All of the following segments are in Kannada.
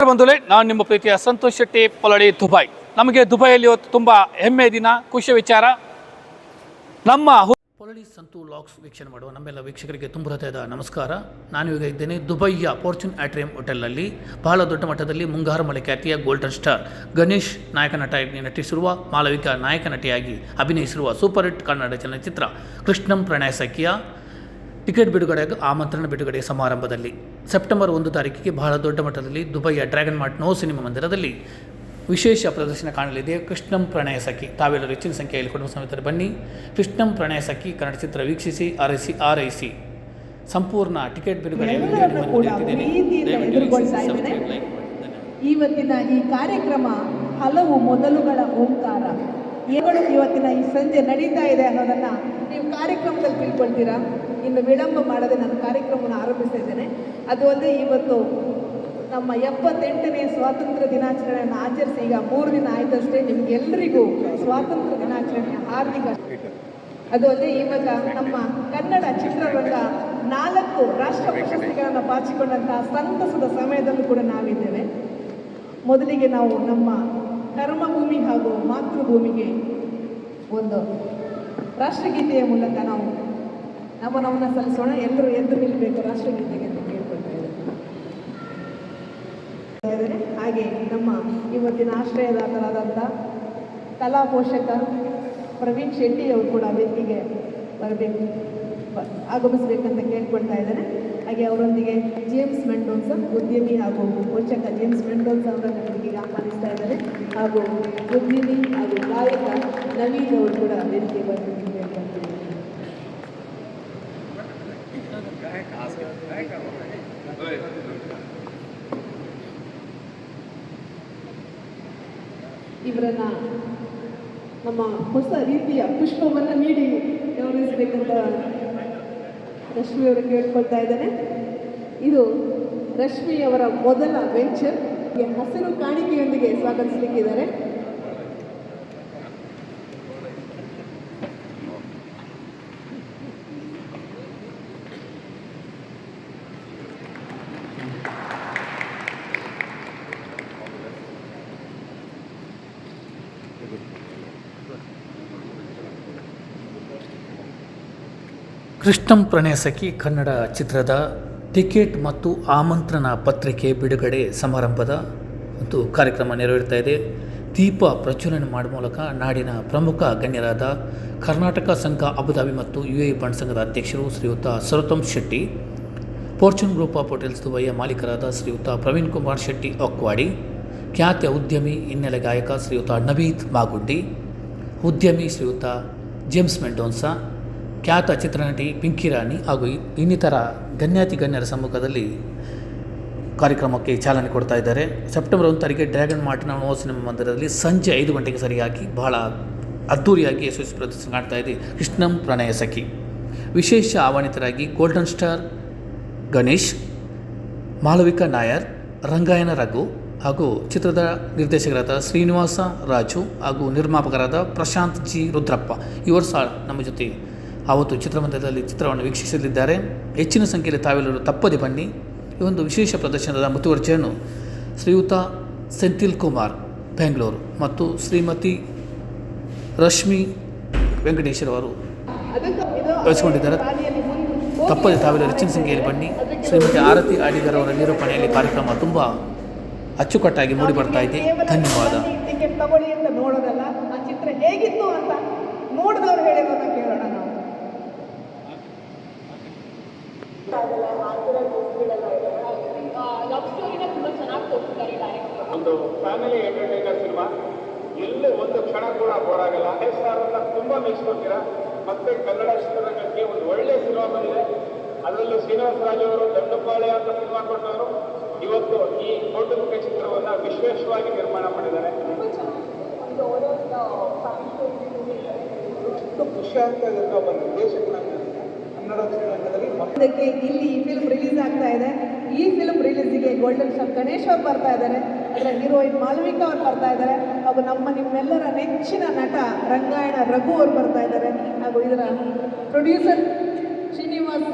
ಬಂಧುಗಳೇ, ನಾನು ನಿಮ್ಮ ಪ್ರೀತಿಯ ಸಂತೋಷ್ ಶೆಟ್ಟಿ ಪೊಲಡಿ, ದುಬೈ. ನಮಗೆ ದುಬೈಯಲ್ಲಿ ಇವತ್ತು ತುಂಬ ಹೆಮ್ಮೆ ದಿನ, ಖುಷಿಯ ವಿಚಾರ. ನಮ್ಮ ಪೊಲಡಿ ಸಂತು ಲಾಕ್ಸ್ ವೀಕ್ಷಣೆ ಮಾಡುವ ನಮ್ಮೆಲ್ಲ ವೀಕ್ಷಕರಿಗೆ ತುಂಬ ಹೃದಯದ ನಮಸ್ಕಾರ. ನಾನು ಈಗ ಇದ್ದೇನೆ ದುಬೈಯ ಫಾರ್ಚೂನ್ ಆಟ್ರಿಯಂ ಹೋಟೆಲ್ನಲ್ಲಿ. ಬಹಳ ದೊಡ್ಡ ಮಟ್ಟದಲ್ಲಿ ಮುಂಗಾರು ಮಳೆ ಖ್ಯಾತಿಯ ಗೋಲ್ಡನ್ ಸ್ಟಾರ್ ಗಣೇಶ್ ನಾಯಕ ನಟಿಯಾಗಿ ನಟಿಸಿರುವ, ಮಾಲವಿಕಾ ನಾಯಕ ನಟಿಯಾಗಿ ಅಭಿನಯಿಸಿರುವ ಸೂಪರ್ ಹಿಟ್ ಕನ್ನಡ ಚಲನಚಿತ್ರ ಕೃಷ್ಣಂ ಪ್ರಣಯ ಸಖಿಯ ಟಿಕೆಟ್ ಬಿಡುಗಡೆ ಆಮಂತ್ರಣ ಬಿಡುಗಡೆ ಸಮಾರಂಭದಲ್ಲಿ ಸೆಪ್ಟೆಂಬರ್ 1 ತಾರೀಕಿಗೆ ಬಹಳ ದೊಡ್ಡ ಮಟ್ಟದಲ್ಲಿ ದುಬೈಯ ಡ್ರ್ಯಾಗನ್ ಮಾರ್ಟ್ ನೋ ಸಿನಿಮಾ ಮಂದಿರದಲ್ಲಿ ವಿಶೇಷ ಪ್ರದರ್ಶನ ಕಾಣಲಿದೆ ಕೃಷ್ಣಂ ಪ್ರಣಯ ಸಖಿ. ತಾವೆಲ್ಲರೂ ಹೆಚ್ಚಿನ ಸಂಖ್ಯೆಯಲ್ಲಿ ಕುಟುಂಬ ಸಮೇತ ಬನ್ನಿ. ಕೃಷ್ಣಂ ಪ್ರಣಯ ಸಖಿ ಕನ್ನಡ ಚಿತ್ರ ವೀಕ್ಷಿಸಿ, ಆರೈಸಿ. ಸಂಪೂರ್ಣ ಟಿಕೆಟ್ ಬಿಡುಗಡೆ ಇವತ್ತಿನ ಈ ಕಾರ್ಯಕ್ರಮ ಹಲವು ಮೊದಲುಗಳ ಓಂಕಾರ. ಇವತ್ತಿನ ಈ ಸಂಜೆ ನಡೀತಾ ಇದೆ ಅನ್ನೋದನ್ನು ನೀವು ಕಾರ್ಯಕ್ರಮದಲ್ಲಿ ತಿಳ್ಕೊಳ್ತೀರಾ. ಇನ್ನು ವಿಳಂಬ ಮಾಡದೆ ನಾನು ಕಾರ್ಯಕ್ರಮವನ್ನು ಆರಂಭಿಸ್ತಾ ಇದ್ದೇನೆ. ಅದು ಅಲ್ಲದೆ ಇವತ್ತು ನಮ್ಮ 78ನೇ ಸ್ವಾತಂತ್ರ್ಯ ದಿನಾಚರಣೆಯನ್ನು ಆಚರಿಸಿ ಈಗ 3 ದಿನ ಆಯ್ತಷ್ಟೇ. ನಿಮಗೆಲ್ಲರಿಗೂ ಸ್ವಾತಂತ್ರ್ಯ ದಿನಾಚರಣೆಯ ಹಾರ್ದಿಕ. ಅದು ಅಲ್ಲದೆ ಇವಾಗ ನಮ್ಮ ಕನ್ನಡ ಚಿತ್ರರಂಗ 4 ರಾಷ್ಟ್ರ ಪ್ರಶಸ್ತಿಗಳನ್ನು ಬಾಚಿಕೊಂಡಂತಹ ಸಂತಸದ ಸಮಯದಲ್ಲೂ ಕೂಡ ನಾವಿದ್ದೇವೆ. ಮೊದಲಿಗೆ ನಾವು ನಮ್ಮ ಕರ್ಮಭೂಮಿ ಹಾಗೂ ಮಾತೃಭೂಮಿಗೆ ಒಂದು ರಾಷ್ಟ್ರಗೀತೆಯ ಮೂಲಕ ನಾವು ನಮನವನ್ನು ಸಲ್ಲಿಸೋಣ. ಎಲ್ಲರೂ ಎದ್ದು ನಿಲ್ಲಬೇಕು ರಾಷ್ಟ್ರಗೀತೆಗೆ ಅಂತ ಕೇಳ್ಕೊಳ್ತಾ ಇದ್ದಾರೆ. ಹಾಗೆ ನಮ್ಮ ಇವತ್ತಿನ ಆಶ್ರಯದಾತರಾದಂಥ ಕಲಾ ಪೋಷಕ ಪ್ರವೀಣ್ ಶೆಟ್ಟಿ ಅವರು ಕೂಡ ವೇದಿಕೆಗೆ ಬರಬೇಕು, ಆಗಮಿಸಬೇಕಂತ ಕೇಳ್ಕೊಳ್ತಾ ಇದ್ದಾರೆ. ಹಾಗೆ ಅವರೊಂದಿಗೆ ಜೇಮ್ಸ್ ಮೆಂಡೋನ್ಸ, ಉದ್ಯಮಿ ಹಾಗೂ ಪೋಷಕ ಜೇಮ್ಸ್ ಮೆಂಡೋನ್ಸ ಅವರನ್ನು ವೇದಿಕೆಗೆ ಆಹ್ವಾನಿಸ್ತಾ ಇದ್ದಾರೆ. ಹಾಗೂ ಉದ್ಯಮಿ ಹಾಗೂ ಗಾಯಕ ನವೀನ್ ಅವರು ಕೂಡ ವೇದಿಕೆಗೆ ಬರಬೇಕು ಅಂತ ಕೇಳ್ಕೊಳ್ತಾರೆ. ಇವರನ್ನ ನಮ್ಮ ಹೊಸ ರೀತಿಯ ಪುಷ್ಪವನ್ನು ನೀಡಿ ಗೌರವಿಸಬೇಕಂತ ರಶ್ಮಿ ಅವರು ಕೇಳ್ಕೊಳ್ತಾ ಇದ್ದೇನೆ. ಇದು ರಶ್ಮಿಯವರ ಮೊದಲ ವೆಂಚರ್. ಹಸಿರು ಕಾಣಿಕೆಯೊಂದಿಗೆ ಸ್ವಾಗತಿಸಲಿಕ್ಕಿದ್ದಾರೆ. ಕೃಷ್ಣಂ ಪ್ರಣಯ ಸಖಿ ಕನ್ನಡ ಚಿತ್ರದ ಟಿಕೆಟ್ ಮತ್ತು ಆಮಂತ್ರಣ ಪತ್ರಿಕೆ ಬಿಡುಗಡೆ ಸಮಾರಂಭದ ಒಂದು ಕಾರ್ಯಕ್ರಮ ನೆರವೇರ್ತಾ ಇದೆ. ದೀಪ ಪ್ರಜ್ವಲನೆ ಮಾಡುವ ಮೂಲಕ ನಾಡಿನ ಪ್ರಮುಖ ಗಣ್ಯರಾದ ಕರ್ನಾಟಕ ಸಂಘ ಅಬುಧಾಬಿ ಮತ್ತು UAE ಬಾಂಡ್ ಸಂಘದ ಅಧ್ಯಕ್ಷರು ಶ್ರೀಯುತ Sarvottam Shetty, Fortune Group of Hotels ದುಬೈಯ ಮಾಲೀಕರಾದ ಶ್ರೀಯುತ ಪ್ರವೀಣ್ ಕುಮಾರ್ ಶೆಟ್ಟಿ ಒಕ್ವಾಡಿ, ಖ್ಯಾತ ಉದ್ಯಮಿ ಹಿನ್ನೆಲೆ ಗಾಯಕ ಶ್ರೀಯುತ ನವೀದ್ ಮಾಗುಂಡಿ, ಉದ್ಯಮಿ ಶ್ರೀಯುತ ಜೇಮ್ಸ್ ಮೆಂಡೋನ್ಸಾ, ಖ್ಯಾತ ಚಿತ್ರನಟಿ ಪಿಂಕಿ ರಾಣಿ ಹಾಗೂ ಇನ್ನಿತರ ಗಣ್ಯರ ಸಮ್ಮುಖದಲ್ಲಿ ಕಾರ್ಯಕ್ರಮಕ್ಕೆ ಚಾಲನೆ ಕೊಡ್ತಾ ಇದ್ದಾರೆ. ಸೆಪ್ಟೆಂಬರ್ 1 ತಾರೀಕಿಗೆ ಡ್ರ್ಯಾಗನ್ ಮಾರ್ಟ್ನ ನೋ ಸಿನಿಮಾ ಮಂದಿರದಲ್ಲಿ ಸಂಜೆ 5 ಗಂಟೆಗೆ ಸರಿಯಾಗಿ ಬಹಳ ಅದ್ಧೂರಿಯಾಗಿ ಯಶಸ್ವಿ ಪ್ರದರ್ಶನ ಕಾಣ್ತಾ ಇದೆ ಕೃಷ್ಣಂ ಪ್ರಣಯ ಸಖಿ. ವಿಶೇಷ ಆಹ್ವಾನಿತರಾಗಿ ಗೋಲ್ಡನ್ ಸ್ಟಾರ್ ಗಣೇಶ್, ಮಾಲವಿಕಾ ನಾಯರ್, ರಂಗಾಯಣ ರಘು ಹಾಗೂ ಚಿತ್ರದ ನಿರ್ದೇಶಕರಾದ ಶ್ರೀನಿವಾಸ ರಾಜು ಹಾಗೂ ನಿರ್ಮಾಪಕರಾದ ಪ್ರಶಾಂತ್ ಜಿ ರುದ್ರಪ್ಪ ಇವರು ಸಹ ನಮ್ಮ ಜೊತೆ ಆವತ್ತು ಚಿತ್ರಮಂದಿರದಲ್ಲಿ ಚಿತ್ರವನ್ನು ವೀಕ್ಷಿಸಲಿದ್ದಾರೆ. ಹೆಚ್ಚಿನ ಸಂಖ್ಯೆಯಲ್ಲಿ ತಾವೆಲ್ಲರೂ ತಪ್ಪದೆ ಬನ್ನಿ. ಈ ಒಂದು ವಿಶೇಷ ಪ್ರದರ್ಶನದ ಮುತುವರ್ಜಿಯನ್ನು ಶ್ರೀಯುತ ಸೆಂಥಿಲ್ ಕುಮಾರ್ ಬೆಂಗಳೂರು ಮತ್ತು ಶ್ರೀಮತಿ ರಶ್ಮಿ ವೆಂಕಟೇಶ್ವರ ಅವರು ವಹಿಸಿಕೊಂಡಿದ್ದಾರೆ. ತಪ್ಪದೆ ತಾವೆಲ್ಲರೂ ಹೆಚ್ಚಿನ ಸಂಖ್ಯೆಯಲ್ಲಿ ಬನ್ನಿ. ಶ್ರೀಮತಿ ಆರತಿ ಆಡಿಗರ್ ಅವರ ನಿರೂಪಣೆಯಲ್ಲಿ ಕಾರ್ಯಕ್ರಮ ತುಂಬ ಅಚ್ಚುಕಟ್ಟಾಗಿ ಮೂಡಿ ಬರ್ತಾ ಇದೆ. ಧನ್ಯವಾದ. ಟಿಕೆಟ್ ತಗೊಳ್ಳಿ ಅಂತ ನೋಡೋದಲ್ಲ, ಆ ಚಿತ್ರ ಹೇಗಿತ್ತು ಅಂತ ನೋಡಿದವ್ರು ಹೇಳಿರೋದನ್ನ ಕೇಳೋಣ ನಾವು. ಒಂದು ಫ್ಯಾಮಿಲಿ ಎಂಟರ್ಟೈನರ್ ಸಿನಿಮಾ, ಎಲ್ಲೂ ಒಂದು ಕ್ಷಣ ಕೂಡ ಬೋರ್ ಆಗಲ್ಲ. ತುಂಬಾ ಮೆಚ್ಚಿಕೊಳ್ತೀರಾ. ಮತ್ತೆ ಕನ್ನಡ ಚಿತ್ರರಂಗಕ್ಕೆ ಒಂದು ಒಳ್ಳೆ ಸಿನಿಮಾ ಬಂದಿದೆ. ಅದರಲ್ಲೂ ಶ್ರೀನಿವಾಸ ರಾಜು ಅವರು ದಂಡಪಾಳ್ಯ ಅಂತ ಸಿನಿಮಾ ಕೊಟ್ಟವರು ಇವತ್ತು ಈ ಕೌಟುಂಬಿಕ ಚಿತ್ರವನ್ನು ವಿಶೇಷವಾಗಿ ನಿರ್ಮಾಣ ಮಾಡಿದ್ದಾರೆ. ಖುಷಿ ಆಗ್ತಾ ಇದೆ. ಒಬ್ಬ ನಿರ್ದೇಶಕನ ಕನ್ನಡ ಚಿತ್ರರಂಗದಲ್ಲಿ ಅದಕ್ಕೆ ಇಲ್ಲಿ ಈ ಫಿಲ್ಮ್ ರಿಲೀಸ್ ಆಗ್ತಾ ಇದೆ. ಈ ಫಿಲ್ಮ್ ರಿಲೀಸಿಗೆ ಗೋಲ್ಡನ್ ಸ್ಟಾರ್ ಗಣೇಶ್ ಅವರು ಬರ್ತಾ ಇದ್ದಾರೆ, ಅದರ ಹೀರೋಯಿನ್ ಮಾಲವಿಕಾ ಅವರು ಬರ್ತಾ ಇದ್ದಾರೆ, ಹಾಗೂ ನಿಮ್ಮೆಲ್ಲರ ನೆಚ್ಚಿನ ನಟ ರಂಗಾಯಣ ರಘು ಅವರು ಬರ್ತಾ ಇದ್ದಾರೆ, ಹಾಗೂ ಇದರ ಪ್ರೊಡ್ಯೂಸರ್ ಶ್ರೀನಿವಾಸ್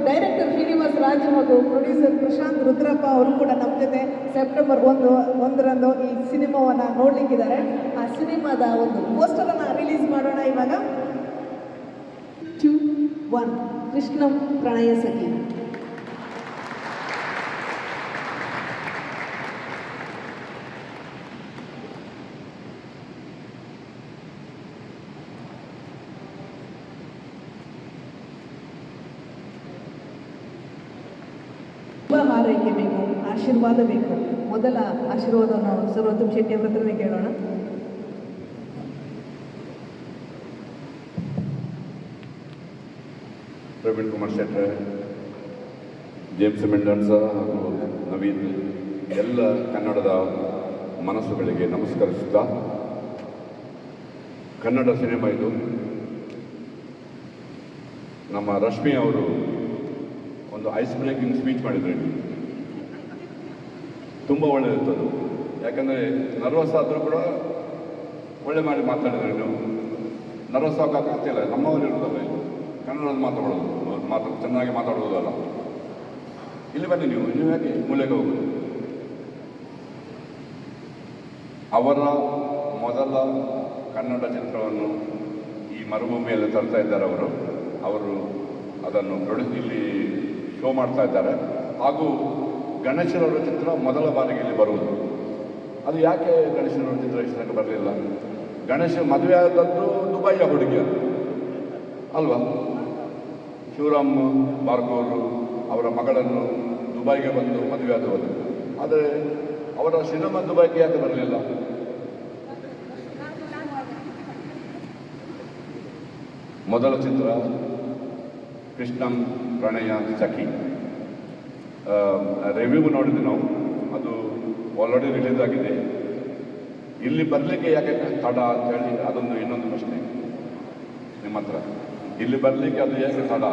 ಡೈರೆಕ್ಟರ್ ಶ್ರೀನಿವಾಸ್ ರಾಜ್ ಹಾಗೂ ಪ್ರೊಡ್ಯೂಸರ್ ಪ್ರಶಾಂತ್ ರುದ್ರಪ್ಪ ಅವರು ಕೂಡ ನಮ್ಮ ಜೊತೆ ಸೆಪ್ಟೆಂಬರ್ 1ರಂದು ಈ ಸಿನಿಮಾವನ್ನು ನೋಡಲಿಕ್ಕಿದ್ದಾರೆ. ಆ ಸಿನಿಮಾದ ಒಂದು ಪೋಸ್ಟರನ್ನು ರಿಲೀಸ್ ಮಾಡೋಣ ಇವಾಗ. 2, 1 ಕೃಷ್ಣಂ ಪ್ರಣಯ ಸಖಿ. ಶುಭ ಹಾರೈಕೆ ಬೇಕು, ಆಶೀರ್ವಾದ ಬೇಕು. ಮೊದಲ ಆಶೀರ್ವಾದವನ್ನು ಸರ್ವೋತ್ತಮ್ ಶೆಟ್ಟಿ ಅವರ ಹತ್ರನೇ ಕೇಳೋಣ. ಪ್ರವೀಣ್ ಕುಮಾರ್ ಶೆಟ್ಟರೆ, ಜೇಮ್ಸ್ ಮೆಂಡನ್ಸ ಹಾಗೂ ನವೀನ್, ಎಲ್ಲ ಕನ್ನಡದ ಮನಸ್ಸುಗಳಿಗೆ ನಮಸ್ಕರಿಸುತ್ತಾ, ಕನ್ನಡ ಸಿನಿಮಾ ಇದು. ನಮ್ಮ ರಶ್ಮಿ ಅವರು ಒಂದು ಐಸ್ ಬ್ರೇಕಿಂಗ್ ಸ್ಪೀಚ್ ಮಾಡಿದ್ರು. ತುಂಬ ಒಳ್ಳೆಯದಿತ್ತು ಅದು. ಯಾಕಂದರೆ ನರ್ವಸ್ ಆದರೂ ಕೂಡ ಒಳ್ಳೆ ಮಾಡಿ ಮಾತಾಡಿದ್ರೆ ನೀವು ನರ್ವಸ್ ಆಗೋಕ್ಕಾಗ್ತಿಲ್ಲ. ನಮ್ಮವರು ಇರೋದಲ್ಲ, ಕನ್ನಡದಲ್ಲಿ ಚೆನ್ನಾಗಿ ಮಾತಾಡೋದಲ್ಲ. ಇಲ್ಲಿ ಬನ್ನಿ, ನೀವು ಯಾಕೆ ಮೂಲೆಗೆ ಹೋಗೋದು? ಅವರ ಮೊದಲ ಕನ್ನಡ ಚಿತ್ರವನ್ನು ಈ ಮರುಭೂಮಿಯಲ್ಲಿ ತರ್ತಾ ಇದ್ದಾರೆ ಅವರು ಅದನ್ನು ಇಲ್ಲಿ ಶೋ ಮಾಡ್ತಾ ಇದ್ದಾರೆ. ಹಾಗೂ ಗಣೇಶರವರ ಚಿತ್ರ ಮೊದಲ ಬಾರಿಗೆ ಇಲ್ಲಿ ಬರುವುದು. ಅದು ಯಾಕೆ ಗಣೇಶರವರ ಚಿತ್ರ ಇಷ್ಟಕ್ಕೆ ಬರಲಿಲ್ಲ? ಗಣೇಶ ಮದುವೆ ಆದದ್ದು ದುಬೈಯ ಹುಡುಗಿಯ ಅಲ್ವಾ? ಶಿವರಾಮ್ ಭಾರ್ಗವರು ಅವರ ಮಗಳನ್ನು ದುಬೈಗೆ ಬಂದು ಮದುವೆ ಆದವರು. ಆದರೆ ಅವರ ಸಿನಿಮಾ ದುಬೈಗೆ ಯಾಕೆ ಬರಲಿಲ್ಲ? ಮೊದಲ ಚಿತ್ರ ಕೃಷ್ಣಂ ಪ್ರಣಯ ಸಖಿ. ರಿವ್ಯೂ ನೋಡಿದ್ವಿ ನಾವು, ಅದು ಆಲ್ರೆಡಿ ರಿಲೀಸ್ ಆಗಿದೆ. ಇಲ್ಲಿ ಬರಲಿಕ್ಕೆ ಯಾಕೆ ತಡ ಅಂತ ಹೇಳಿ ಅದೊಂದು ಇನ್ನೊಂದು ಪ್ರಶ್ನೆ ನಿಮ್ಮ ಹತ್ರ. ಇಲ್ಲಿ ಬರಲಿಕ್ಕೆ ಅದು ಯಾಕೆ ತಡ?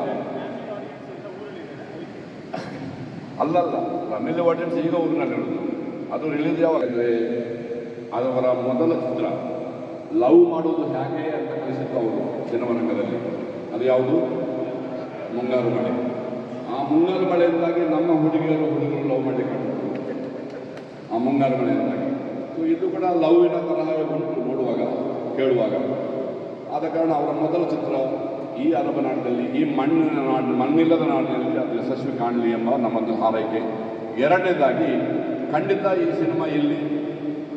ಅಲ್ಲಲ್ಲ, ತಮಿಳ್ ಆಡಿಯನ್ಸ್ ಈಗ ಊರಿನಲ್ಲಿರೋದು. ಅದು ರಿಲೀಸ್ ಯಾವಾಗಂದರೆ ಅದವರ ಮೊದಲ ಚಿತ್ರ ಲವ್ ಮಾಡುವುದು ಹೇಗೆ ಅಂತ ಕಲಿಸಿತ್ತು ಅವರು ಸಿನಿಮಾರಂಗದಲ್ಲಿ. ಅದು ಯಾವುದು? ಮುಂಗಾರು ಮಳೆ. ಆ ಮುಂಗಾರು ಮಳೆಯಿಂದಾಗಿ ನಮ್ಮ ಹುಡುಗರು ಲವ್ ಮಾಡಲಿಕ್ಕೆ ಆ ಮುಂಗಾರು ಮಳೆಯಿಂದಾಗಿ. ಸೊ ಇದು ಕೂಡ ಲವ್ವಿನ ತರಹ ಉಂಟು ನೋಡುವಾಗ, ಕೇಳುವಾಗ. ಆದ ಕಾರಣ ಅವರ ಮೊದಲ ಚಿತ್ರ ಈ ಅರಬ್ ನಾಡಿನಲ್ಲಿ, ಈ ಮಣ್ಣಿಲ್ಲದ ನಾಡಿನಲ್ಲಿ ಅದು ಯಶಸ್ವಿ ಕಾಣಲಿ ಎಂಬ ನಮ್ಮದು ಹಾರೈಕೆ. ಎರಡನೇದಾಗಿ, ಖಂಡಿತ ಈ ಸಿನಿಮಾ ಇಲ್ಲಿ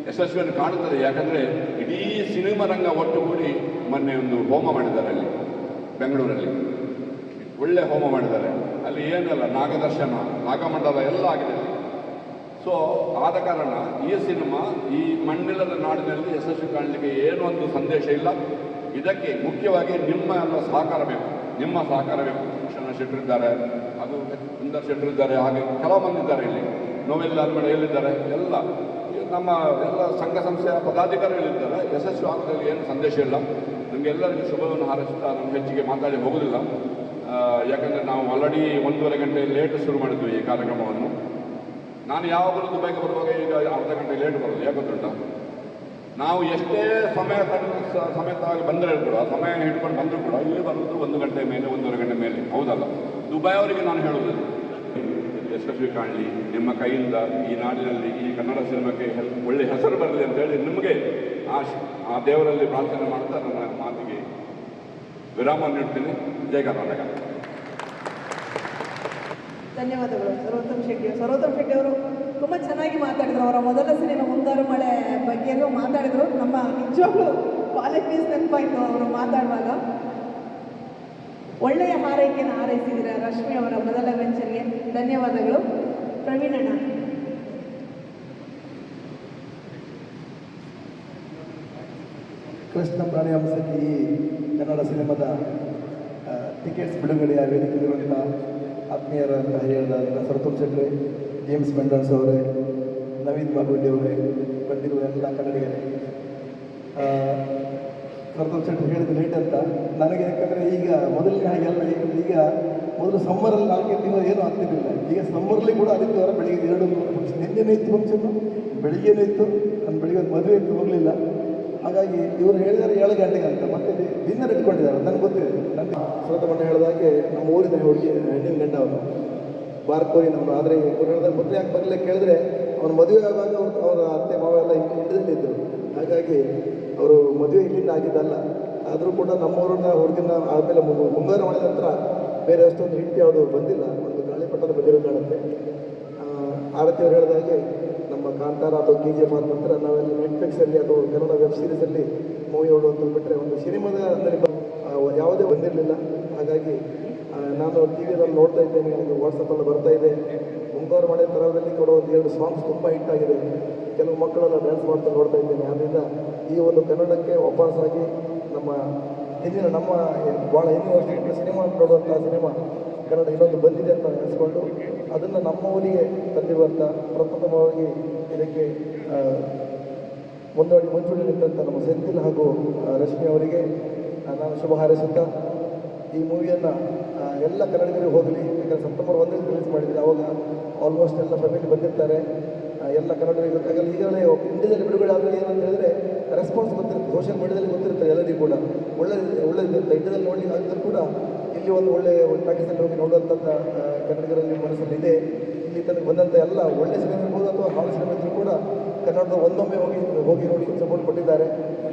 ಯಶಸ್ವಿಯನ್ನು ಕಾಣುತ್ತದೆ. ಯಾಕಂದರೆ ಇಡೀ ಸಿನಿಮಾ ರಂಗ ಒಟ್ಟುಗೂಡಿ ಮೊನ್ನೆ ಒಂದು ಹೋಮ ಮಾಡಿದ್ದಾರೆ ಅಲ್ಲಿ ಬೆಂಗಳೂರಲ್ಲಿ. ಒಳ್ಳೆ ಹೋಮ ಮಾಡಿದ್ದಾರೆ ಅಲ್ಲಿ. ಏನಲ್ಲ, ನಾಗದರ್ಶನ, ನಾಗಮಂಡಲ ಎಲ್ಲ ಆಗಿದೆ. ಸೊ ಆದ ಕಾರಣ ಈ ಸಿನಿಮಾ ಈ ಮಣ್ಣಿಲ್ಲದ ನಾಡಿನಲ್ಲಿ ಯಶಸ್ವಿ ಕಾಣಲಿಕ್ಕೆ ಏನೂ ಒಂದು ಸಂದೇಶ ಇಲ್ಲ. ಇದಕ್ಕೆ ಮುಖ್ಯವಾಗಿ ನಿಮ್ಮ ಎಲ್ಲ ಸಹಕಾರ ಬೇಕು, ನಿಮ್ಮ ಸಹಕಾರ ಬೇಕು. ಕೃಷ್ಣ ಶೆಟ್ಟರಿದ್ದಾರೆ, ಅದು ಸುಂದರ್ ಶೆಟ್ಟರಿದ್ದಾರೆ, ಹಾಗೆ ಕೆಲವು ಮಂದಿ ಇದ್ದಾರೆ ಇಲ್ಲಿ. ನೋವೆಲ್ಲ ಎಲ್ಲಿದ್ದಾರೆ, ಎಲ್ಲ ನಮ್ಮ ಎಲ್ಲ ಸಂಘ ಸಂಸ್ಥೆಯ ಪದಾಧಿಕಾರಿಗಳಿದ್ದಾರೆ. ಯಶಸ್ವಿ ಆಗೋದ್ರಲ್ಲಿ ಏನು ಸಂದೇಶ ಇಲ್ಲ. ನಮಗೆಲ್ಲರಿಗೂ ಶುಭವನ್ನು ಹಾರೈಸುತ್ತಾ ನಮ್ಗೆ ಹೆಚ್ಚಿಗೆ ಮಾತಾಡಿ ಹೋಗೋದಿಲ್ಲ. ಯಾಕಂದರೆ ನಾವು ಆಲ್ರೆಡಿ 1.5 ಗಂಟೆ ಲೇಟ್ ಶುರು ಮಾಡಿದ್ವಿ ಈ ಕಾರ್ಯಕ್ರಮವನ್ನು. ನಾನು ಯಾವಾಗಲೂ ದುಬೈಗೆ ಬರುವಾಗ ಈಗ ಅರ್ಧ ಗಂಟೆ ಲೇಟ್ ಬರೋದು. ಯಾಕೆ ಗೊತ್ತುಂಟ? ನಾವು ಎಷ್ಟೇ ಸಮೇತವಾಗಿ ಬಂದರೆ ಕೂಡ, ಸಮಯ ಹಿಡ್ಕೊಂಡು ಬಂದರೂ ಕೂಡ ಇಲ್ಲಿ ಬರೋದು 1 ಗಂಟೆ ಮೇಲೆ, 1.5 ಗಂಟೆ ಮೇಲೆ. ಹೌದಲ್ಲ? ದುಬೈ ಅವರಿಗೆ ನಾನು ಹೇಳುವುದು ಯಶಸ್ವಿ ಕಾಣಲಿ, ನಿಮ್ಮ ಕೈಯಿಂದ ಈ ನಾಡಿನಲ್ಲಿ ಈ ಕನ್ನಡ ಸಿನಿಮಾಕ್ಕೆ ಒಳ್ಳೆ ಹೆಸರು ಬರಲಿ ಅಂತೇಳಿ ನಿಮಗೆ ಆ ದೇವರಲ್ಲಿ ಪ್ರಾರ್ಥನೆ ಮಾಡ್ತಾ ನನ್ನ ಮಾತಿಗೆ ವಿರಾಮ ನೀಡ್ತೀನಿ. ಜೈ ಕರ್ನಾಟಕ. ಧನ್ಯವಾದಗಳು ಸರ್ವೋತ್ತಮ್ ಶೆಟ್ಟಿ ಅವರು ತುಂಬ ಚೆನ್ನಾಗಿ ಮಾತಾಡಿದರು. ಅವರ ಮೊದಲ ಸಿನಿಮಾ ಮುಂಗಾರು ಮಳೆ ಬಗ್ಗೆಯೂ ಮಾತಾಡಿದರು. ನಮ್ಮ ನಿಜವಾಗ್ಲೂ ಕಾಲೇಜ್ ಫೀಸ್ ನೆನಪಾಯಿತು ಅವರು ಮಾತಾಡುವಾಗ. ಒಳ್ಳೆಯ ಹಾರೈಕೆಯನ್ನು ಹಾರೈಸಿದ್ದೀರ ರಶ್ಮಿ ಅವರ ಮೊದಲ ವೆಂಚರ್ಗೆ. ಧನ್ಯವಾದಗಳು. ಪ್ರವೀಣಣ್ಣ. ಕೃಷ್ಣ ಪ್ರಾಣಿ ಅಂಶಕ್ಕೆ ಈ ಕನ್ನಡ ಸಿನಿಮಾದ ಟಿಕೆಟ್ಸ್ ಬಿಡುಗಡೆಯ ವೇದಿಕೆಯಿರುವಂಥ ಆತ್ಮೀಯರಂತ ಹಿರಿಯರಾದಂಥ ಸರ್ವೋತ್ತಮ್ ಶೆಟ್ಟಿ, ಜೇಮ್ಸ್ ಮೆಂಡನ್ಸ್ ಅವರೇ, ನವೀನ್ ಬಾಗುಂಡಿ ಅವರೇ, ಬಂದಿರುವ ಎಲ್ಲ ಕನ್ನಡಿಗರೇ. ಸರ್ವೋತ್ತಮ್ ಶೆಟ್ಟಿ ಹೇಳಿದ ಲೇಟ್ ಅಂತ ನನಗೆ, ಯಾಕಂದರೆ ಈಗ ಮೊದಲಿನ ಹಾಗೆಲ್ಲ ಈಗ ಮೊದಲು ಸಮ್ಮರಲ್ಲಿ 4 ತಿಂಗಳು ಏನೂ ಆಗ್ತಿರಲಿಲ್ಲ. ಈಗ ಸಮ್ಮರ್ಲಿ ಕೂಡ ಆದಿತ್ಯವಾರ ಬೆಳಿಗ್ಗೆ 2 ಫಂಕ್ಷನ್. ನಿನ್ನೆನೇ ಇತ್ತು ಫಂಕ್ಷನ್ನು, ಬೆಳಿಗ್ಗೆನೇ ಇತ್ತು. ನಾನು ಬೆಳಿಗ್ಗೆ ಒಂದು ಮದುವೆ ಇತ್ತು, ಹೋಗಲಿಲ್ಲ. ಹಾಗಾಗಿ ಇವರು ಹೇಳಿದರೆ 7 ಗಂಟೆಗೆ ಅಂತ ಮತ್ತೆ ಡಿನ್ನರ್ ಇಟ್ಕೊಂಡಿದ್ದಾರೆ ನನಗೆ ಗೊತ್ತಿದೆ. ನನಗೆ ಶ್ರೋತಮಣ್ಣ ಹೇಳಿದಾಗೆ ನಮ್ಮ ಊರಿನ ಹುಡುಗಿ ಹೆಣ್ಣಿನ ಗಂಡ ಅವನು ಬಾರ್ಕೋರಿನವನು. ಆದರೆ ಇವರು ಹೇಳಿದಾಗ ಮೊದಲು ಯಾಕೆ ಬರಲಿಲ್ಲ ಕೇಳಿದ್ರೆ ಅವನು ಮದುವೆ ಆಗುವಾಗ ಅವರ ಅತ್ತೆ ಮಾವ ಎಲ್ಲ ಇಂಡಿಯದಲ್ಲಿದ್ದರು. ಹಾಗಾಗಿ ಅವರು ಮದುವೆ ಇಲ್ಲಿಂದ ಆಗಿದ್ದಲ್ಲ. ಆದರೂ ಕೂಡ ನಮ್ಮೂರನ್ನ ಹುಡುಗಿನ ಆದಮೇಲೆ ಮುಂಗಾರು ಮಾಡಿದ ನಂತರ ಬೇರೆ ಅಷ್ಟೊಂದು ಹಿಟ್ಟು ಯಾವುದು ಬಂದಿಲ್ಲ. ಒಂದು ಗಾಳಿಪಟದ ಬಂದಿರೋ ಕಾಣುತ್ತೆ. ಆರತಿ ಅವರು ಹೇಳಿದಾಗೆ ನಮ್ಮ ಕಾಂತಾರ ಅಥವಾ KGF ಆದ ನಂತರ ನಾವೆಲ್ಲ ನೆಟ್ಫ್ಲಿಕ್ಸಲ್ಲಿ ಅಥವಾ ಕನ್ನಡ ವೆಬ್ ಸೀರೀಸಲ್ಲಿ ಮೂವಿ ನೋಡುವಂತ ಬಿಟ್ಟರೆ ಒಂದು ಸಿನಿಮಾದ ಅಂದರೆ ಯಾವುದೇ ಬಂದಿರಲಿಲ್ಲ. ಹಾಗಾಗಿ ನಾನು TV ನೋಡ್ತಾ ಇದ್ದೇನೆ, ಅದು ವಾಟ್ಸಪ್ಪಲ್ಲಿ ಬರ್ತಾ ಇದೆ. ಮುಂಗಾರು ಮಳೆ ಥರದಲ್ಲಿ ಕೊಡೋ 2 ಸಾಂಗ್ಸ್ ತುಂಬ ಹಿಟ್ಟಾಗಿದೆ. ಕೆಲವು ಮಕ್ಕಳೆಲ್ಲ ಡ್ಯಾನ್ಸ್ ಮಾಡ್ತಾ ನೋಡ್ತಾ ಇದ್ದೇನೆ. ಆದ್ದರಿಂದ ಈ ಒಂದು ಕನ್ನಡಕ್ಕೆ ವಾಪಸ್ಸಾಗಿ ನಮ್ಮ ಭಾಳ ಹಿಂದಿನ ವರ್ಷ ಸಿನಿಮಾ ನೋಡುವಂಥ ಸಿನಿಮಾ ಕನ್ನಡ ಇನ್ನೊಂದು ಬಂದಿದೆ ಅಂತ ಅನಿಸ್ಕೊಂಡು ಅದನ್ನು ನಮ್ಮ ಊರಿಗೆ ತಂದಿರುವಂಥ ಪ್ರಪ್ರಥಮವಾಗಿ ಇದಕ್ಕೆ ಮುಂಚೂಣಿ ನಿಂತಂಥ ನಮ್ಮ ಸೆಂಥಿಲ್ ಹಾಗೂ ರಶ್ಮಿ ಅವರಿಗೆ ನಾನು ಶುಭ ಹಾರೈಸುತ್ತಾ ಈ ಮೂವಿಯನ್ನು ಎಲ್ಲ ಕನ್ನಡಿಗರಿಗೆ ಹೋಗಲಿ. ಯಾಕಂದರೆ ಸೆಪ್ಟೆಂಬರ್ 1 ರಿಲೀಸ್ ಮಾಡಿದರೆ ಆವಾಗ ಆಲ್ಮೋಸ್ಟ್ ಎಲ್ಲ ಫ್ಯಾಮಿಲಿ ಬಂದಿರ್ತಾರೆ. ಎಲ್ಲ ಕನ್ನಡಿಗರಿಗೆ ಯಾಕಂದರೆ ಈಗಾಗಲೇ ಇಂಡಿಯಾದಲ್ಲಿ ಬಿಡುಗಡೆ ಆದರೆ ಏನಂತ ಹೇಳಿದ್ರೆ ರೆಸ್ಪಾನ್ಸ್ ಗೊತ್ತಿರುತ್ತೆ, ಸೋಷಿಯಲ್ ಮೀಡಿಯಾದಲ್ಲಿ ಗೊತ್ತಿರುತ್ತೆ ಎಲ್ಲರಿಗೂ ಕೂಡ ಒಳ್ಳೆಯದಿರುತ್ತೆ. ಇಂಡಿಯಾದಲ್ಲಿ ನೋಡಲಿಕ್ಕೆ ಆಗಿದ್ದರೂ ಕೂಡ ಇಲ್ಲಿ ಒಂದು ಒಳ್ಳೆಯ ಪ್ಯಾಕೇಜಲ್ಲಿ ಹೋಗಿ ನೋಡುವಂಥ ಕನ್ನಡಿಗರಲ್ಲಿ ಮನಸ್ಸಲ್ಲಿ ಇದೆ. ಇಲ್ಲಿ ತನಕ ಬಂದಂಥ ಎಲ್ಲ ಒಳ್ಳೆಯ ಸಿನಿಮಾ ಇರ್ಬೋದು ಅಥವಾ ಹಾಳು ಸಿನಿಮಾ ಇದ್ದರೂ ಕೂಡ ಕನ್ನಡದ ಒಂದೊಮ್ಮೆ ಹೋಗಿ ನೋಡಿ ಸಪೋರ್ಟ್ ಕೊಟ್ಟಿದ್ದಾರೆ.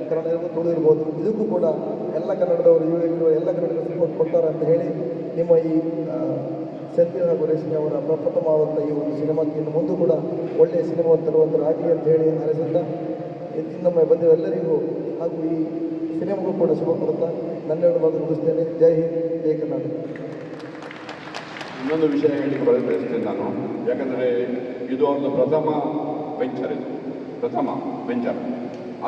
ಕನ್ನಡ ನೋಡಿರ್ಬೋದು. ಇದಕ್ಕೂ ಕೂಡ ಎಲ್ಲ ಕನ್ನಡದವರು ಎಲ್ಲ ಕನ್ನಡಿಗರು ಸಪೋರ್ಟ್ ಕೊಡ್ತಾರೆ ಅಂತ ಹೇಳಿ ನಿಮ್ಮ ಈ ಸೆಂಥಿಲ್ ಹಾಗೂ ರೇಷ್ಮೆ ಅವರ ಪ್ರಪ್ರಥಮವಾದಂಥ ಈ ಒಂದು ಸಿನಿಮಾಕ್ಕೆ ಇನ್ನು ಮುಂದೂ ಕೂಡ ಒಳ್ಳೆಯ ಸಿನಿಮಾ ತರುವಂಥರಾಗಲಿ ಅಂತ ಹೇಳಿ ಹಾರೈಸುತ್ತಾ ಇನ್ನೊಮ್ಮೆ ಬಂದಿರೋ ಎಲ್ಲರಿಗೂ ಹಾಗೂ ಈ ಸಿನಿಮಾಗೂ ಕೂಡ ಶುಭ ಕೊಡುತ್ತಾ ನನ್ನೆರಡು ಮಾತು ಮುಗಿಸ್ತೇನೆ. ಜೈ ಹಿಂದ್, ಜೈ ಕರ್ನಾಟಕ. ಇನ್ನೊಂದು ವಿಷಯ ಹೇಳಿಕ್ಕೆ ಬಯಸ್ತೇನೆ ನಾನು. ಯಾಕಂದರೆ ಇದು ಒಂದು ಪ್ರಥಮ ವೆಂಚರ್.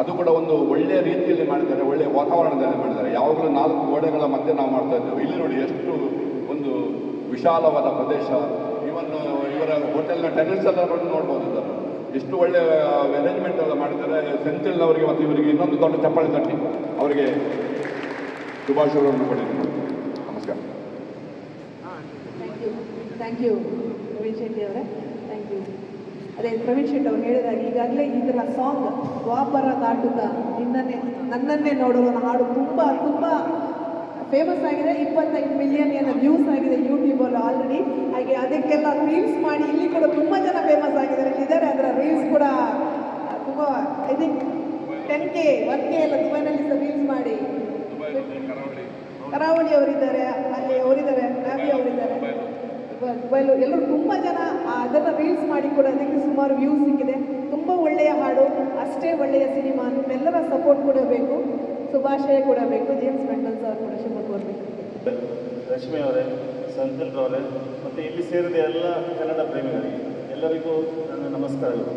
ಅದು ಕೂಡ ಒಂದು ಒಳ್ಳೆಯ ರೀತಿಯಲ್ಲಿ ಮಾಡಿದ್ದಾರೆ, ಒಳ್ಳೆಯ ವಾತಾವರಣದಲ್ಲಿ ಮಾಡಿದ್ದಾರೆ. ಯಾವಾಗಲೂ 4 ಗೋಡೆಗಳ ಮಧ್ಯೆ ನಾವು ಮಾಡ್ತಾ ಇದ್ದೇವೆ. ಇಲ್ಲಿ ನೋಡಿ ಎಷ್ಟು ಒಂದು ವಿಶಾಲವಾದ ಪ್ರದೇಶ. ಇವನ್ ಇವರ ಹೋಟೆಲ್ನ ಟೆರೆಸ್ ಎಲ್ಲ ನೋಡ್ಬೋದು. ಇದನ್ನು ಎಷ್ಟು ಒಳ್ಳೆಯ ಅರೇಂಜ್ಮೆಂಟ್ ಎಲ್ಲ ಮಾಡಿದ್ದಾರೆ. ಸೆಂಥಿಲ್ನವರಿಗೆ ಮತ್ತು ಇವರಿಗೆ ಇನ್ನೊಂದು ದೊಡ್ಡ ಚಪ್ಪಾಳೆ ತಟ್ಟಿ ಅವರಿಗೆ ಶುಭಾಶಯಗಳನ್ನು ಪಡೆದಿದ್ದಾರೆ. ನಮಸ್ಕಾರ. ಥ್ಯಾಂಕ್ ಯು ಪ್ರವೀಣ್ ಶೆಟ್ಟಿ ಅವರೇ, ಥ್ಯಾಂಕ್ ಯು. ಅದೇ ಪ್ರವೀಣ್ ಶೆಟ್ಟಿ ಅವರು ಹೇಳಿದಾಗ ಈಗಾಗಲೇ ಇದರ ಸಾಂಗ್ ದ್ವಾಪರ ದಾಟುತ್ತಾ ನನ್ನನ್ನೇ ನೋಡಲು ಹಾಡು ತುಂಬ ತುಂಬ ಫೇಮಸ್ ಆಗಿದೆ. 25 ಮಿಲಿಯನ್ ಏನೋ ವ್ಯೂಸ್ ಆಗಿದೆ ಯೂಟ್ಯೂಬಲ್ಲಿ ಆಲ್ರೆಡಿ. ಹಾಗೆ ಅದಕ್ಕೆಲ್ಲ ರೀಲ್ಸ್ ಮಾಡಿ ಇಲ್ಲಿ ಕೂಡ ತುಂಬ ಜನ ಫೇಮಸ್ ಆಗಿದ್ದಾರೆ, ಇದ್ದಾರೆ. ಅದರ ರೀಲ್ಸ್ ಕೂಡ ತುಂಬ ಐ ಥಿಂಕ್ 10K 1K ಎಲ್ಲ ದುಬೈನಲ್ಲಿ ಸಹ ರೀಲ್ಸ್ ಮಾಡಿ ಕರಾವಳಿ ಅವರಿದ್ದಾರೆ, ಅಲ್ಲಿ ಅವರಿದ್ದಾರೆ, ನಾವಿ ಅವರಿದ್ದಾರೆ, ದುಬೈಲು ಎಲ್ಲರೂ ತುಂಬ ಜನ ಅದನ್ನು ರೀಲ್ಸ್ ಮಾಡಿ ಕೂಡ ಅದಕ್ಕೆ ಸುಮಾರು ವ್ಯೂಸ್ ಸಿಕ್ಕಿದೆ. ತುಂಬ ಒಳ್ಳೆಯ ಹಾಡು, ಅಷ್ಟೇ ಒಳ್ಳೆಯ ಸಿನಿಮಾ. ನಿಮ್ಮೆಲ್ಲರ ಸಪೋರ್ಟ್ ಕೂಡ ಬೇಕು, ಶುಭಾಶಯ ಕೂಡ ಬೇಕು. ಜೇಮ್ಸ್ ಮೆಂಡಲ್ಸ್ ಅವರು ಕೂಡ ಶುಭ ಕೋರಬೇಕು. ರಶ್ಮಿ ಅವರೇ, ಸೆಂಥಿಲ್ ಅವರೇ ಮತ್ತು ಇಲ್ಲಿ ಸೇರಿದ ಎಲ್ಲ ಕನ್ನಡ ಪ್ರೇಮಿಗಳಿಗೆ ಎಲ್ಲರಿಗೂ ನನ್ನ ನಮಸ್ಕಾರಗಳು.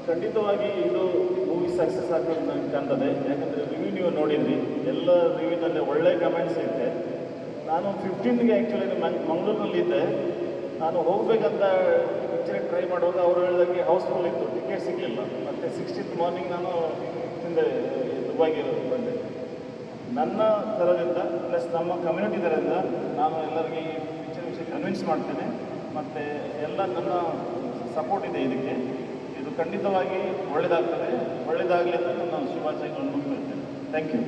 ಖಂಡಿತವಾಗಿ ಇದು ಮೂವಿ ಸಕ್ಸಸ್ ಆಗೋದು ನನಗೆ ಕಾಣ್ತದೆ. ಯಾಕಂದರೆ ರಿವ್ಯೂ ನೀವು ನೋಡಿದ್ರಿ, ಎಲ್ಲ ರಿವ್ಯೂನಲ್ಲಿ ಒಳ್ಳೆ ಕಮೆಂಟ್ಸ್ ಇದೆ. ನಾನು 15ಗೆ ಆ್ಯಕ್ಚುಲಿ ಮಂಗಳೂರಿನಲ್ಲಿದ್ದೆ. ನಾನು ಹೋಗಬೇಕಂತ ಪಿಕ್ಚರಿಗೆ ಟ್ರೈ ಮಾಡುವಾಗ ಅವರು ಹೇಳಿದಾಗೆ ಹೌಸ್ಫುಲ್ ಇತ್ತು, ಟಿಕೆಟ್ ಸಿಗಲಿಲ್ಲ. ಮತ್ತು 16th ಮಾರ್ನಿಂಗ್ ನಾನು ಹಿಂದೆ ದುಬೈಗೆ ಬಂದೆ. ನನ್ನ ಥರದಿಂದ ಪ್ಲಸ್ ನಮ್ಮ ಕಮ್ಯುನಿಟಿ ಥರದಿಂದ ನಾನು ಎಲ್ಲರಿಗೆ ಈ ಪಿಕ್ಚರ್ ವಿಷಯ ಕನ್ವಿನ್ಸ್ ಮಾಡ್ತೇನೆ. ಮತ್ತು ಎಲ್ಲ ನನ್ನ ಸಪೋರ್ಟ್ ಇದೆ ಇದಕ್ಕೆ. ಇದು ಖಂಡಿತವಾಗಿ ಒಳ್ಳೆಯದಾಗ್ತದೆ, ಒಳ್ಳೆಯದಾಗಲಿ ಅಂತ ನಾನು ಶುಭಾಶಯಗಳನ್ನು ಹೇಳ್ತೇನೆ. Thank you.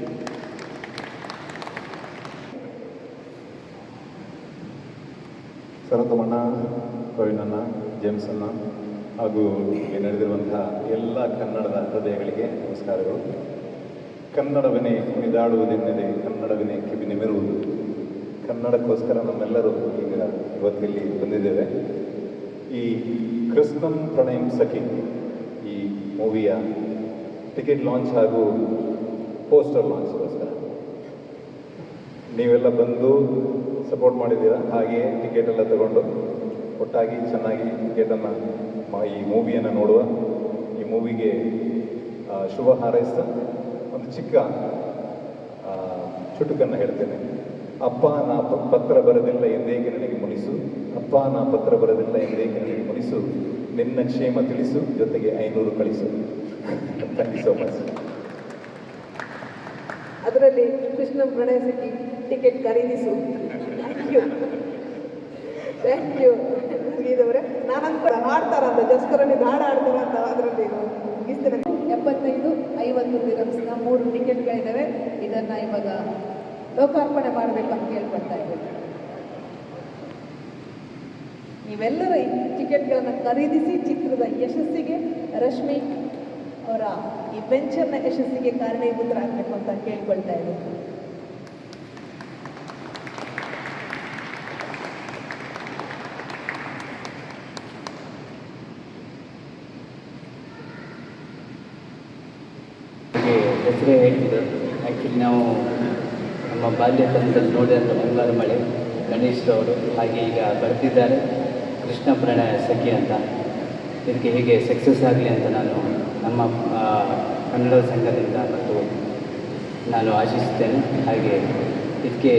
ಸರತಮಣ್ಣ, ಪ್ರವೀಣಣ್ಣ, ಜೇಮ್ಸಣ್ಣ ಹಾಗೂ ಇಲ್ಲಿ ನಡೆದಿರುವಂತಹ ಎಲ್ಲ ಕನ್ನಡದ ಹೃದಯಗಳಿಗೆ ನಮಸ್ಕಾರಗಳು. ಕನ್ನಡವನ್ನೇ ಕುಣಿದಾಡುವುದೆನ್ನಿದೆ, ಕನ್ನಡವನ್ನೇ ಕಿವಿ ನಿಮಿರುವುದು. ಕನ್ನಡಕ್ಕೋಸ್ಕರ ನಮ್ಮೆಲ್ಲರೂ ಈಗ ಇವತ್ತಿಲ್ಲಿ ಬಂದಿದ್ದೇವೆ. ಈ ಕೃಷ್ಣಂ ಪ್ರಣಯಂ ಸಖಿ ಈ ಮೂವಿಯ ಟಿಕೆಟ್ ಲಾಂಚ್ ಹಾಗೂ ಪೋಸ್ಟರ್ ಲಾಂಚ್ಗೋಸ್ಕರ ನೀವೆಲ್ಲ ಬಂದು ಸಪೋರ್ಟ್ ಮಾಡಿದ್ದೀರಾ. ಹಾಗೆಯೇ ಟಿಕೆಟ್ ಎಲ್ಲ ತಗೊಂಡು ಒಟ್ಟಾಗಿ ಚೆನ್ನಾಗಿ ಟಿಕೆಟನ್ನು ಈ ಮೂವಿಯನ್ನು ನೋಡುವ. ಈ ಮೂವಿಗೆ ಶುಭ ಹಾರೈಸ್ತಾ ಒಂದು ಚಿಕ್ಕ ಚುಟುಕನ್ನು ಹೇಳ್ತೇನೆ. ಅಪ್ಪ ನಾ ಪತ್ರ ಬರದಿಲ್ಲ ಎಂದೇಕೆ ನನಗೆ ಮುನಿಸು, ಅಪ್ಪ ನಾ ಪತ್ರ ಬರದಿಲ್ಲ ಎಂದೇಕೆ ನನಗೆ ಮುನಿಸು, ನಿನ್ನ ಕ್ಷೇಮ ತಿಳಿಸು, ಜೊತೆಗೆ 500 ಕಳಿಸು. Thank you so much. ಅದರಲ್ಲಿ ಕೃಷ್ಣ ಪ್ರಣಯ ಸಖಿ ಟಿಕೆಟ್ ಖರೀದಿಸು. Thank you, thank you. ಸಂಗೀತವರೇ, ನಾನು ಅನ್ಕೊಂಡೆ ಹಾಡ್ತಾರಂತ ಜಸ್ಕರಲ್ಲಿ ಹಾಡು ಆಡ್ತಾರಂತ ಅದರಲ್ಲಿ ಮುಗಿಸ್ತೇನೆ. 75 ದಿರಮ್ಸ್ನ 3 ಟಿಕೆಟ್ಗಳಿದ್ದಾವೆ. ಇದನ್ನು ಇವಾಗ ಲೋಕಾರ್ಪಣೆ ಮಾಡಬೇಕು ಅಂತ ಕೇಳ್ಕೊಳ್ತಾ ಇದ್ದೀನಿ. ನೀವೆಲ್ಲರೂ ಈ ಟಿಕೆಟ್ಗಳನ್ನು ಖರೀದಿಸಿ ಚಿತ್ರದ ಯಶಸ್ಸಿಗೆ, ರಶ್ಮಿ ಅವರ ಈ ವೆಂಚರ್ನ ಯಶಸ್ಸಿಗೆ ಕಾರಣೀಭೂತರಾಗಬೇಕು ಅಂತ ಕೇಳ್ಕೊಳ್ತಾ ಇದ್ದೀನಿ. ಹೆಸರೇ ಹೇಳ್ತಿದ್ರು. ಆ್ಯಕ್ಚುಲಿ ನಾವು ನಮ್ಮ ಬಾಲ್ಯತನದಲ್ಲಿ ನೋಡಿದಂಥ ಬಂಗಾರ ಮಳೆ ಗಣೇಶ್ ಅವರು, ಹಾಗೆ ಈಗ ಬರ್ತಿದ್ದಾರೆ ಕೃಷ್ಣ ಪ್ರಣಯ ಸಖಿ ಅಂತ. ಇದಕ್ಕೆ ಹೀಗೆ ಸಕ್ಸಸ್ ಆಗಲಿ ಅಂತ ನಾನು ನಮ್ಮ ಕನ್ನಡ ಸಂಘದಿಂದ ಮತ್ತು ನಾನು ಆಶಿಸುತ್ತೇನೆ. ಹಾಗೆ ಇದಕ್ಕೆ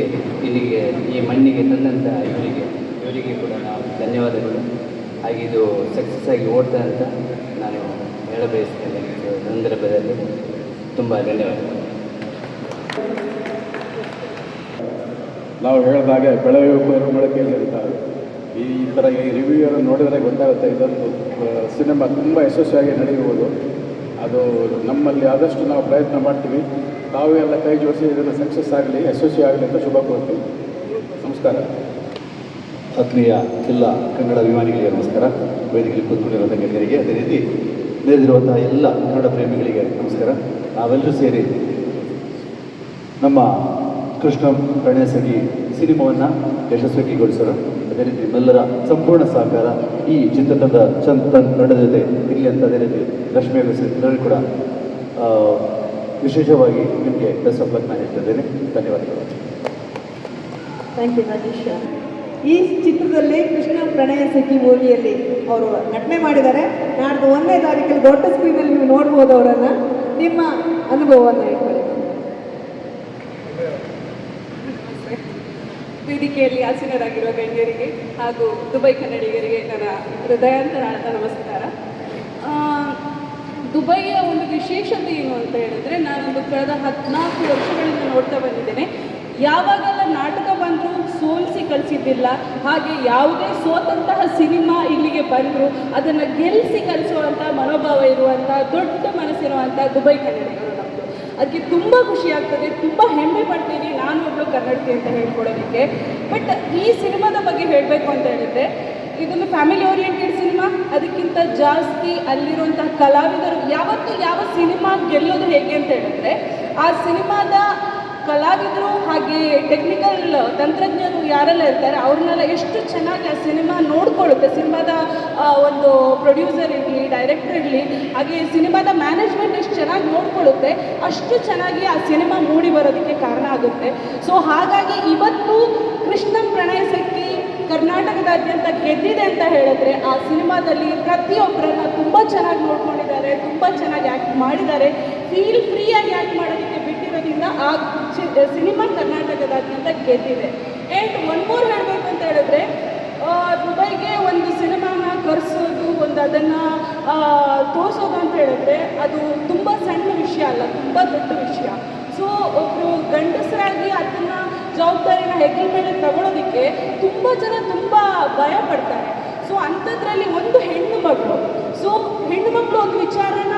ಇಲ್ಲಿಗೆ ಈ ಮಣ್ಣಿಗೆ ತಂದಂಥ ಇವರಿಗೆ ಕೂಡ ನಾವು ಧನ್ಯವಾದಗಳು. ಹಾಗೆ ಇದು ಸಕ್ಸಸ್ ಆಗಿ ಓಡ್ತಾ ಅಂತ ನಾನು ಹೇಳಬಯಸ್ತೇನೆ. ಸಂದರ್ಭದಲ್ಲಿ ತುಂಬ ಧನ್ಯವಾದಗಳು. ನಾವು ಹೇಳಿದಾಗೆ ಬೆಳೆಯುವ ಮೊಳಕೆಯಲ್ಲಿ ಅಂತ ಈ ಥರ ಈ ರಿವ್ಯೂವನ್ನು ನೋಡಿದರೆ ಗೊತ್ತಾಗುತ್ತೆ ಇದೊಂದು ಸಿನಿಮಾ ತುಂಬ ಯಶಸ್ವಿಯಾಗಿ ನಡೆಯುವುದು. ಅದು ನಮ್ಮಲ್ಲಿ ಆದಷ್ಟು ನಾವು ಪ್ರಯತ್ನ ಮಾಡ್ತೀವಿ. ತಾವು ಎಲ್ಲ ಕೈ ಜೋಡಿಸಿ ಇದನ್ನು ಸಕ್ಸಸ್ ಆಗಲಿ, ಯಶಸ್ವಿ ಆಗಲಿ ಅಂತ ಶುಭ ಕೋರ್ತೀವಿ. ನಮಸ್ಕಾರ. ಆತ್ಮೀಯ ಎಲ್ಲ ಕನ್ನಡ ಅಭಿಮಾನಿಗಳಿಗೆ ನಮಸ್ಕಾರ. ವೇದಿಕೆಯಲ್ಲಿ ಕೂತ್ಕೊಂಡಿರುವಂಥ ಗಣ್ಯರಿಗೆ, ಅದೇ ರೀತಿ ನೆರೆದಿರುವಂತಹ ಎಲ್ಲ ಕನ್ನಡ ಪ್ರೇಮಿಗಳಿಗೆ ನಮಸ್ಕಾರ. ನಾವೆಲ್ಲರೂ ಸೇರಿ ನಮ್ಮ ಕೃಷ್ಣ ಪ್ರಣಯ ಸಖಿ ಸಿನಿಮಾವನ್ನು ಯಶಸ್ವಿಗೊಳಿಸೋಣ. ಅದೇ ರೀತಿ ನಿಮ್ಮೆಲ್ಲರ ಸಂಪೂರ್ಣ ಸಹಕಾರ ಈ ಚಿತ್ರತಂಡ ನಡೆದಿದೆ ಇರಲಿ ಅಂತ, ಅದೇ ರೀತಿ ರಶ್ಮಿ ಎಲ್ಲರೂ ಕೂಡ ವಿಶೇಷವಾಗಿ ನಿಮಗೆ ಬೆಸ್ಟ್ ಆಫ್ ಲಕ್ ನಾನು ಹೇಳ್ತಿದ್ದೇನೆ. ಧನ್ಯವಾದಗಳು. Thank you Rajesh. ಈ ಚಿತ್ರದಲ್ಲಿ ಕೃಷ್ಣ ಪ್ರಣಯ ಸಖಿ ಮೂವಿಯಲ್ಲಿ ಅವರು ನಟನೆ ಮಾಡಿದ್ದಾರೆ. ನಾಡ್ದು 1ನೇ ತಾರೀಕಲ್ಲಿ ದೊಡ್ಡ ಸ್ಕ್ರೀನಲ್ಲಿ ನೀವು ನೋಡ್ಬೋದು ಅವರನ್ನು. ನಿಮ್ಮ ಅನುಭವವನ್ನು ಹೇಳ್ಕೊಳ್ಳಿ. ವೇದಿಕೆಯಲ್ಲಿ ಆಸೀನರಾಗಿರುವ ಗಣ್ಯರಿಗೆ ಹಾಗೂ ದುಬೈ ಕನ್ನಡಿಗರಿಗೆ ನನ್ನ ಹೃದಯಾಂತರಾಳದ ನಮಸ್ಕಾರ. ದುಬೈಯ ಒಂದು ವಿಶೇಷತೆ ಏನು ಅಂತ ಹೇಳಿದ್ರೆ, ನಾನೊಂದು ಕಳೆದ 14 ವರ್ಷಗಳಿಂದ ನೋಡ್ತಾ ಬಂದಿದ್ದೇನೆ. ಯಾವಾಗೆಲ್ಲ ನಾಟಕ ಬಂದರೂ ಸೋಲಿಸಿ ಕಳಿಸಿದ್ದಿಲ್ಲ, ಹಾಗೆ ಯಾವುದೇ ಸೋತಂತಹ ಸಿನಿಮಾ ಇಲ್ಲಿಗೆ ಬಂದರೂ ಅದನ್ನು ಗೆಲ್ಲಿಸಿ ಕಲಿಸುವಂಥ ಮನೋಭಾವ ಇರುವಂಥ ದೊಡ್ಡ ಮನಸ್ಸಿರುವಂಥ ದುಬೈ ಕನ್ನಡಿಗರು ನಮ್ಮದು. ಅದಕ್ಕೆ ತುಂಬ ಖುಷಿ ಆಗ್ತದೆ, ತುಂಬ ಹೆಮ್ಮೆ ಪಡ್ತೀನಿ ನಾನು ಒಬ್ಬಳು ಕನ್ನಡತಿ ಅಂತ ಹೇಳ್ಕೊಳ್ಳೋದಕ್ಕೆ. ಬಟ್ ಈ ಸಿನಿಮಾದ ಬಗ್ಗೆ ಹೇಳಬೇಕು ಅಂತ ಹೇಳಿದ್ರೆ, ಇದೊಂದು ಫ್ಯಾಮಿಲಿ ಓರಿಯೆಂಟೆಡ್ ಸಿನಿಮಾ. ಅದಕ್ಕಿಂತ ಜಾಸ್ತಿ ಅಲ್ಲಿರುವಂತಹ ಕಲಾವಿದರು ಯಾವತ್ತೂ ಯಾವ ಸಿನಿಮಾ ಗೆಲ್ಲೋದು ಹೇಗೆ ಅಂತ ಹೇಳಿದ್ರೆ, ಆ ಸಿನಿಮಾದ ಕಲಾವಿದರು ಹಾಗೆ ಟೆಕ್ನಿಕಲ್ ತಂತ್ರಜ್ಞರು ಯಾರೆಲ್ಲ ಇರ್ತಾರೆ ಅವ್ರನ್ನೆಲ್ಲ ಎಷ್ಟು ಚೆನ್ನಾಗಿ ಆ ಸಿನಿಮಾ ನೋಡ್ಕೊಳ್ಳುತ್ತೆ. ಸಿನಿಮಾದ ಒಂದು ಪ್ರೊಡ್ಯೂಸರ್ ಇರಲಿ, ಡೈರೆಕ್ಟರ್ ಇರಲಿ, ಹಾಗೆ ಸಿನಿಮಾದ ಮ್ಯಾನೇಜ್ಮೆಂಟ್ ಎಷ್ಟು ಚೆನ್ನಾಗಿ ನೋಡ್ಕೊಳ್ಳುತ್ತೆ, ಅಷ್ಟು ಚೆನ್ನಾಗಿ ಆ ಸಿನಿಮಾ ಮೂಡಿ ಬರೋದಕ್ಕೆ ಕಾರಣ ಆಗುತ್ತೆ. ಸೊ ಹಾಗಾಗಿ ಇವತ್ತು ಕೃಷ್ಣ ಪ್ರಣಯ ಸಖಿ ಕರ್ನಾಟಕದಾದ್ಯಂತ ಗೆದ್ದಿದೆ ಅಂತ ಹೇಳಿದ್ರೆ, ಆ ಸಿನಿಮಾದಲ್ಲಿ ಪ್ರತಿಯೊಬ್ಬರನ್ನ ತುಂಬ ಚೆನ್ನಾಗಿ ನೋಡ್ಕೊಂಡಿದ್ದಾರೆ, ತುಂಬ ಚೆನ್ನಾಗಿ ಆ್ಯಕ್ಟ್ ಮಾಡಿದ್ದಾರೆ. ಫೀಲ್ ಫ್ರೀಯಾಗಿ ಆ್ಯಕ್ಟ್ ಮಾಡೋದಕ್ಕೆ ಬಿಟ್ಟಿರೋದ್ರಿಂದ ಆ ಸಿನಿಮಾ ಕರ್ನಾಟಕದಾದ್ಯಂತ ಗೆದ್ದಿದೆ. ಆ್ಯಂಡ್ ಒನ್ ಮೋರ್ ಹೇಳಬೇಕು ಅಂತ ಹೇಳಿದ್ರೆ, ದುಬೈಗೆ ಒಂದು ಸಿನಿಮಾನ ಕರೆಸೋದು, ಒಂದು ಅದನ್ನು ತೋರಿಸೋದು ಅಂತ ಹೇಳಿದ್ರೆ ಅದು ತುಂಬ ಸಣ್ಣ ವಿಷಯ ಅಲ್ಲ, ತುಂಬ ದೊಡ್ಡ ವಿಷಯ. ಸೊ ಒಬ್ಬರು ಗಂಡಸರಾಗಿ ಅದನ್ನು ಜವಾಬ್ದಾರಿನ ಹೆಗಲ ಮೇಲೆ ತಗೊಳ್ಳೋದಕ್ಕೆ ತುಂಬ ಜನ ತುಂಬ ಭಯ ಪಡ್ತಾರೆ. ಸೊ ಅಂಥದ್ರಲ್ಲಿ ಒಂದು ಹೆಣ್ಣು ಮಕ್ಕಳು ಒಂದು ವಿಚಾರನ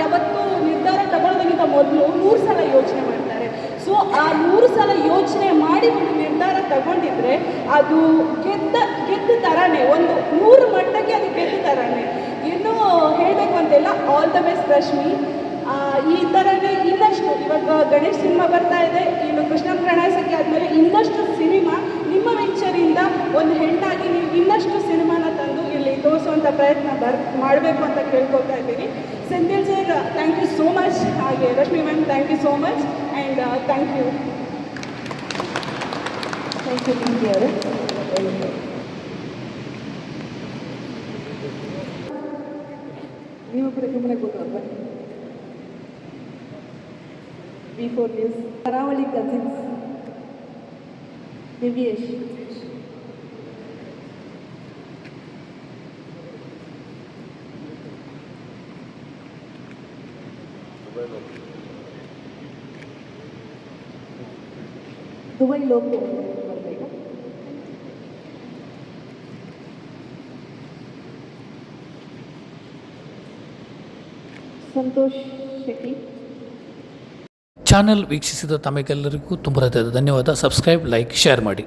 ಯಾವತ್ತೂ ನಿರ್ಧಾರ ತಗೊಳ್ಳೋದಕ್ಕಿಂತ ಮೊದಲು 100 ಸಲ ಯೋಚನೆ ಮಾಡ್ತಾರೆ. ಸೊ ಆ 100 ಸಲ ಯೋಚನೆ ಮಾಡಿ ಒಂದು ನಿರ್ಧಾರ ತಗೊಂಡಿದ್ರೆ ಅದು ಗೆದ್ದ ಥರನೇ, ಒಂದು 100 ಮಟ್ಟಕ್ಕೆ ಅದು ಗೆದ್ದ ಥರನೇ. ಇನ್ನೂ ಹೇಳಬೇಕು ಅಂತೆಲ್ಲ, ಆಲ್ ದ ಬೆಸ್ಟ್ ರಶ್ಮಿ. ಈ ಥರನೇ ಇನ್ನಷ್ಟು, ಇವಾಗ ಗಣೇಶ್ ಸಿನಿಮಾ ಬರ್ತಾ ಇದೆ, ಇನ್ನು ಕೃಷ್ಣ ಪ್ರಣಯ ಸಖಿ ಆದಮೇಲೆ ಇನ್ನಷ್ಟು ಸಿನಿಮಾ ನಿಮ್ಮ ವೆಂಚರಿಂದ ಒಂದು ಹೆಣ್ಣಾಗಿ ನೀವು ಇನ್ನಷ್ಟು ಸಿನಿಮಾನ ತಂದು ಇಲ್ಲಿ ತೋರಿಸುವಂಥ ಪ್ರಯತ್ನ ಮಾಡಬೇಕು ಅಂತ ಕೇಳ್ಕೊಳ್ತಾ ಇದ್ದೀನಿ. Senthil sir, thank you so much. ಹಾಗೆ Rashmi ma'am, thank you so much. And thank you Pinky ಅವರು. ನೀವು ಕೂಡ ಸುಮ್ಮನೆ ಕೂತ್ಕೊಂಡ್ರೆ V4 ನ್ಯೂಸ್. ಕರಾವಳಿ ಕಸಿನ್ಸ್, ದಿವ್ಯೇಶ್. ದುಬೈ ಲೋಕೋ ಬರಬೇಕು. ಸಂತೋಷ್ ಶೆಟ್ಟಿ. ಚಾನಲ್ ವೀಕ್ಷಿಸಿದ ತಮಗೆಲ್ಲರಿಗೂ ತುಂಬ ಹೃದಯದ ಧನ್ಯವಾದ. ಸಬ್ಸ್ಕ್ರೈಬ್, ಲೈಕ್, ಶೇರ್ ಮಾಡಿ.